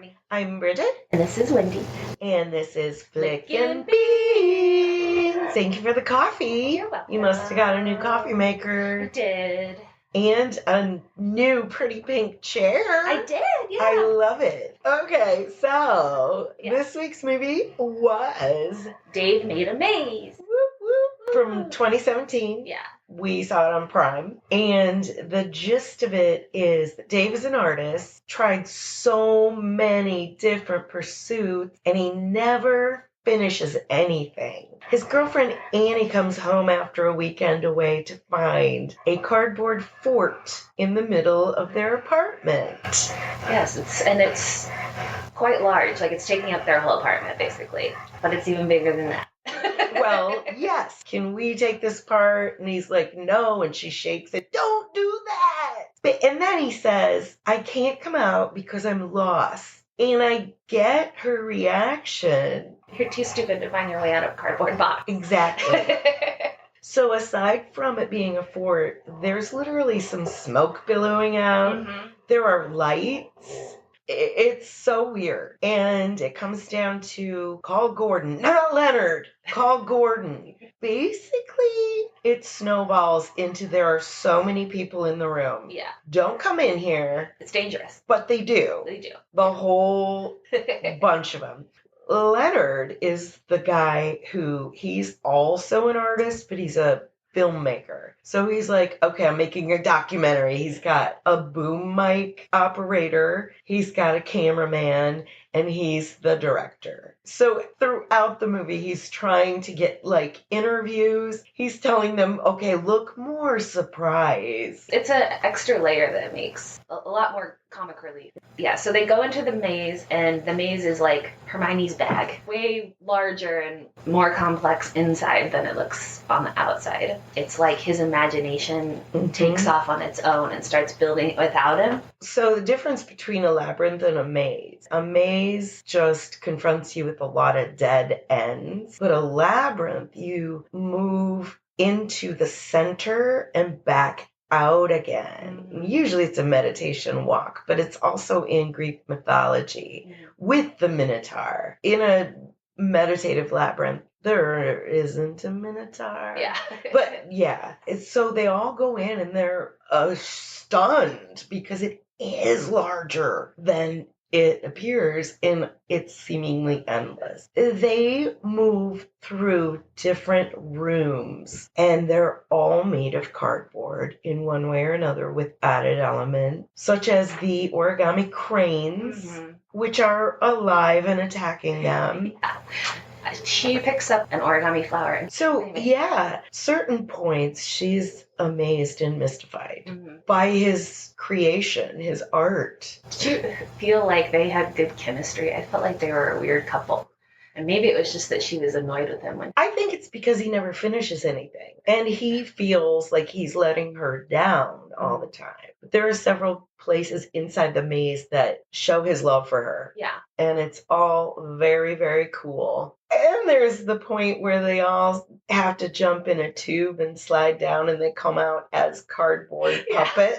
Marnie. I'm Bridget. And this is Wendy. And this is Flickin' Beans. Thank you for the coffee. You're welcome. You must have got a new coffee maker. I did. And a new pretty pink chair. I did, yeah. I love it. Okay, so this week's movie was Dave Made a Maze. Whoop, whoop, from 2017. Yeah. We saw it on Prime. And the gist of it is that Dave is an artist, tried so many different pursuits, and he never finishes anything. His girlfriend Annie comes home after a weekend away to find a cardboard fort in the middle of their apartment. Yes, it's quite large. Like, it's taking up their whole apartment, basically. But it's even bigger than that. Well, yes. Can we take this part? And he's like, no. And she shakes it. Don't do that. And then he says, I can't come out because I'm lost. And I get her reaction. You're too stupid to find your way out of a cardboard box. Exactly. So aside from it being a fort, there's literally some smoke billowing out. Mm-hmm. There are lights. It's so weird. And it comes down to call Gordon. Not Leonard. Call Gordon. Basically, it snowballs into there are so many people in the room. Yeah. Don't come in here. It's dangerous. But they do. They do. The whole bunch of them. Leonard is the guy who, he's also an artist, but he's a filmmaker. So he's like, okay, I'm making a documentary. He's got a boom mic operator. He's got a cameraman. And he's the director. So throughout the movie, he's trying to get, like, interviews. He's telling them, okay, look more surprised. It's an extra layer that makes a lot more comic relief. Yeah, so they go into the maze, and the maze is like Hermione's bag. Way larger and more complex inside than it looks on the outside. It's like his imagination takes off on its own and starts building it without him. So the difference between a labyrinth and a maze just confronts you with a lot of dead ends. But a labyrinth, you move into the center and back out again. Mm-hmm. Usually it's a meditation walk, but it's also in Greek mythology with the Minotaur. In a meditative labyrinth, there isn't a Minotaur. Yeah. But yeah, so they all go in and they're stunned because it is larger than it appears, and it's seemingly endless. They move through different rooms, and they're all made of cardboard in one way or another with added elements, such as the origami cranes, which are alive and attacking them. Yeah. She picks up an origami flower. So, yeah, certain points she's amazed and mystified by his creation, his art. Did you feel like they had good chemistry? I felt like they were a weird couple. And maybe it was just that she was annoyed with him. I think it's because he never finishes anything. And he feels like he's letting her down all the time. But there are several places inside the maze that show his love for her. Yeah. And it's all very, very cool. And there's the point where they all have to jump in a tube and slide down, and they come out as cardboard puppets.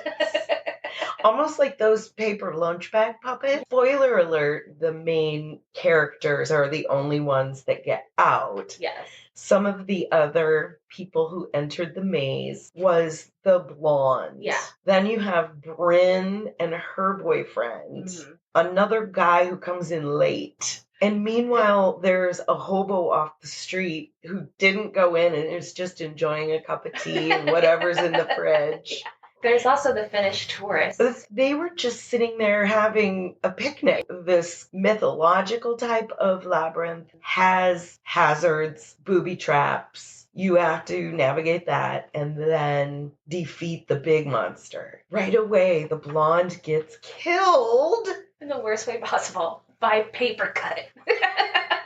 Almost like those paper lunch bag puppets. Spoiler alert, the main characters are the only ones that get out. Yes. Some of the other people who entered the maze was the blonde. Yeah. Then you have Bryn and her boyfriend. Another guy who comes in late. And meanwhile, there's a hobo off the street who didn't go in and is just enjoying a cup of tea and whatever's in the fridge. There's also the Finnish tourists. They were just sitting there having a picnic. This mythological type of labyrinth has hazards, booby traps. You have to navigate that and then defeat the big monster. Right away, the blonde gets killed. In the worst way possible. By paper cut.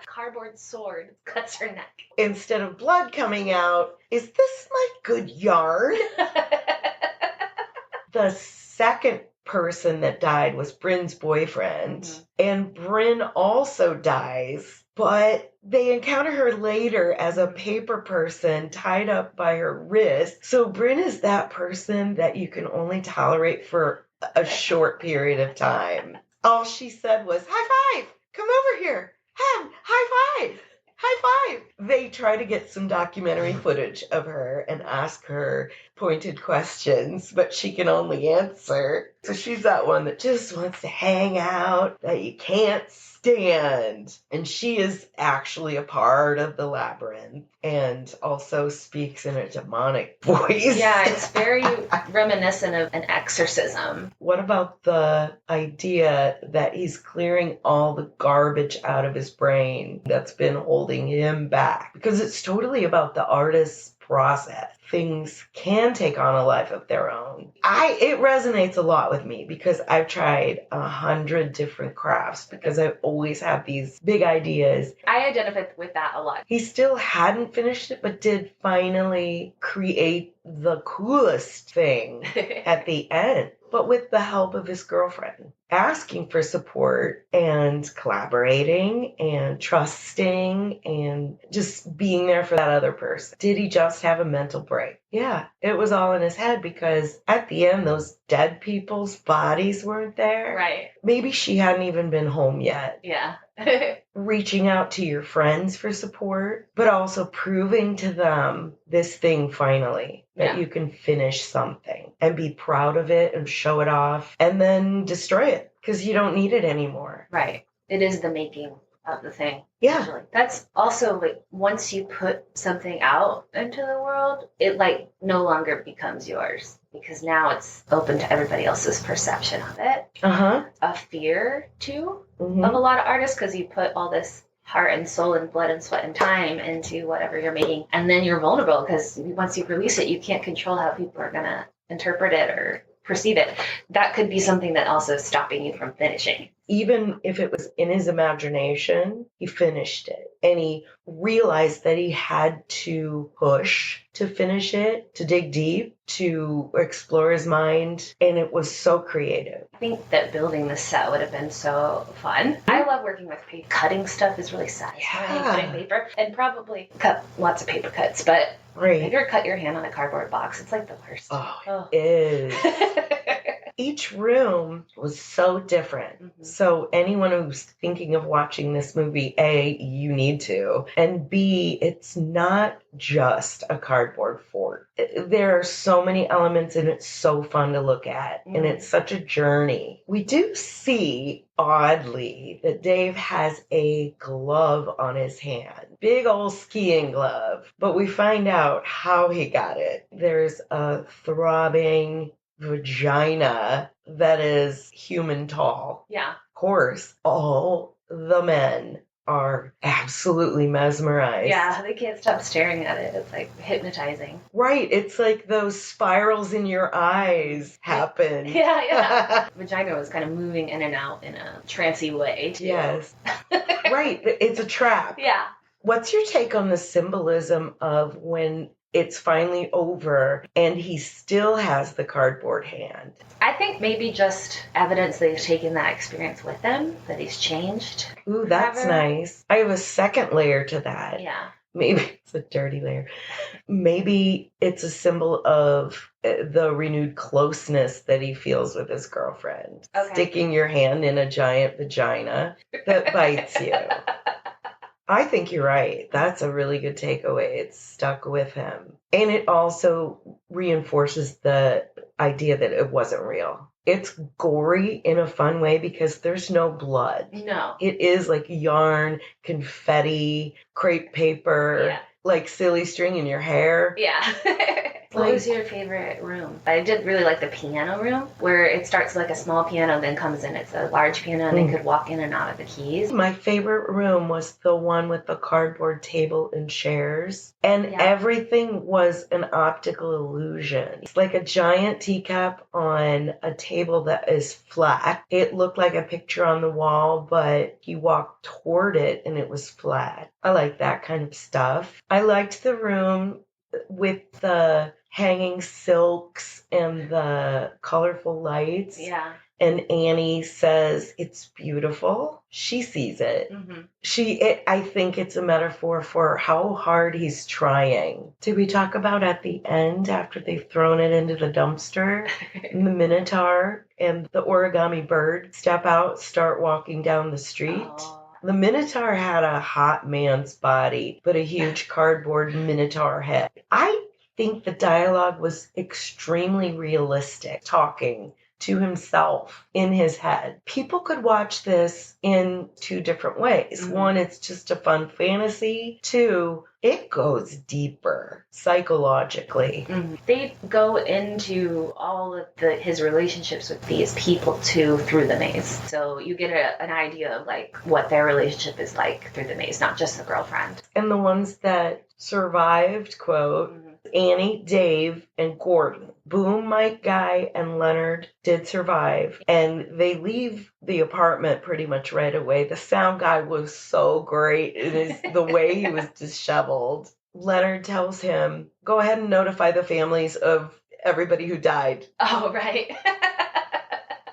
Cardboard sword cuts her neck. Instead of blood coming out, is this my good yarn? The second person that died was Bryn's boyfriend. And Bryn also dies, but they encounter her later as a paper person tied up by her wrist. So Bryn is that person that you can only tolerate for a short period of time. All she said was, high five! Come over here! High five! High five! They try to get some documentary footage of her and ask her pointed questions, but she can only answer. So she's that one that just wants to hang out, that you can't stand. And she is actually a part of the labyrinth and also speaks in a demonic voice. Yeah, it's very reminiscent of an exorcism. What about the idea that he's clearing all the garbage out of his brain that's been holding him back? Because it's totally about the artist's process. Things can take on a life of their own. It resonates a lot with me because I've tried 100 different crafts because I always have these big ideas. I identify with that a lot. He still hadn't finished it, but did finally create the coolest thing at the end, but with the help of his girlfriend, asking for support and collaborating and trusting and just being there for that other person. Did he just have a mental break? Yeah, it was all in his head because at the end, those dead people's bodies weren't there. Right. Maybe she hadn't even been home yet. Yeah. Reaching out to your friends for support, but also proving to them this thing finally, that you can finish something and be proud of it and show it off and then destroy it because you don't need it anymore. Right. It is the making of the thing. Yeah. Usually. That's also like once you put something out into the world, it like no longer becomes yours because now it's open to everybody else's perception of it. A fear too of a lot of artists because you put all this heart and soul and blood and sweat and time into whatever you're making, and then you're vulnerable because once you release it, you can't control how people are gonna interpret it or perceive it. That could be something that also is stopping you from finishing. Even if it was in his imagination, he finished it. And he realized that he had to push to finish it, to dig deep, to explore his mind. And it was so creative. I think that building the set would have been so fun. I love working with paper. Cutting stuff is really satisfying, cutting paper. And probably cut lots of paper cuts, but right. If you ever cut your hand on a cardboard box, it's like the worst. Oh. It is. Each room was so different. So anyone who's thinking of watching this movie, A, you need to, and B, it's not just a cardboard fort. There are so many elements and it's so fun to look at and it's such a journey. We do see, oddly, that Dave has a glove on his hand. Big old skiing glove. But we find out how he got it. There's a throbbing vagina that is human tall. Yeah. Of course, all the men are absolutely mesmerized. Yeah, they can't stop staring at it. It's like hypnotizing. Right. It's like those spirals in your eyes happen. Yeah. Vagina was kind of moving in and out in a trancy way, too. Yes. Right. It's a trap. Yeah. What's your take on the symbolism of when it's finally over and he still has the cardboard hand? I think maybe just evidence that he's taken that experience with him, that he's changed. Ooh, that's nice. I have a second layer to that. Yeah. Maybe it's a dirty layer. Maybe it's a symbol of the renewed closeness that he feels with his girlfriend. Okay. Sticking your hand in a giant vagina that bites you. I think you're right. That's a really good takeaway. It's stuck with him. And it also reinforces the idea that it wasn't real. It's gory in a fun way because there's no blood. No. It is like yarn, confetti, crepe paper, like silly string in your hair. Yeah. What was your favorite room? I did really like the piano room, where it starts like a small piano, then comes in. It's a large piano, and they could walk in and out of the keys. My favorite room was the one with the cardboard table and chairs. And everything was an optical illusion. It's like a giant teacup on a table that is flat. It looked like a picture on the wall, but you walked toward it and it was flat. I like that kind of stuff. I liked the room with the hanging silks and the colorful lights. Yeah. And Annie says it's beautiful. She sees it. I think it's a metaphor for how hard he's trying. Did we talk about at the end, after they've thrown it into the dumpster, the Minotaur and the origami bird step out, start walking down the street? Oh. The Minotaur had a hot man's body, but a huge cardboard Minotaur head. I think the dialogue was extremely realistic, talking to himself in his head. People could watch this in two different ways. One, it's just a fun fantasy. Two, it goes deeper psychologically. They go into all of his relationships with these people too through the maze. So you get an idea of like what their relationship is like through the maze, not just the girlfriend. And the ones that survived, quote, Annie, Dave, and Gordon. Boom, Mike, Guy, and Leonard did survive, and they leave the apartment pretty much right away. The sound guy was so great in the way he was disheveled. Leonard tells him, go ahead and notify the families of everybody who died. Oh, right.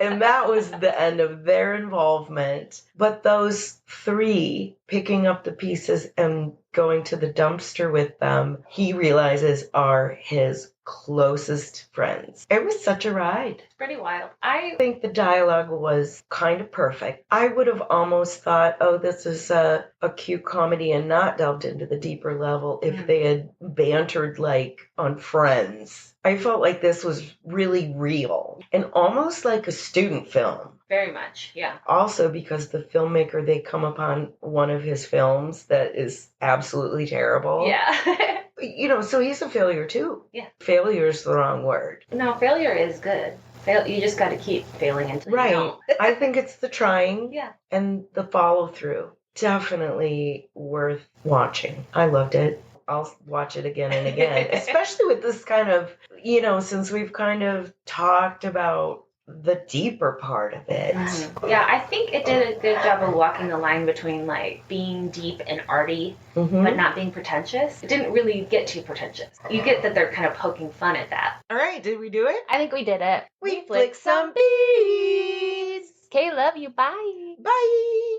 And that was the end of their involvement. But those three picking up the pieces and going to the dumpster with them, he realizes are his closest friends. It was such a ride. Pretty wild. I think the dialogue was kind of perfect. I would have almost thought, oh, this is a cute comedy and not delved into the deeper level if they had bantered like on Friends. I felt like this was really real and almost like a student film. Very much, yeah. Also because the filmmaker, they come upon one of his films that is absolutely terrible. Yeah. So he's a failure too. Yeah. Failure is the wrong word. No, failure is good. You just got to keep failing until you don't. I think it's the trying Yeah. and the follow through. Definitely worth watching. I loved it. I'll watch it again and again, especially with this kind of, since we've kind of talked about the deeper part of it. Yeah, I think it did a good job of walking the line between like being deep and arty, but not being pretentious. It didn't really get too pretentious. You get that they're kind of poking fun at that. All right, did we do it? I think we did it. We flicked some bees. Okay, love you. Bye. Bye.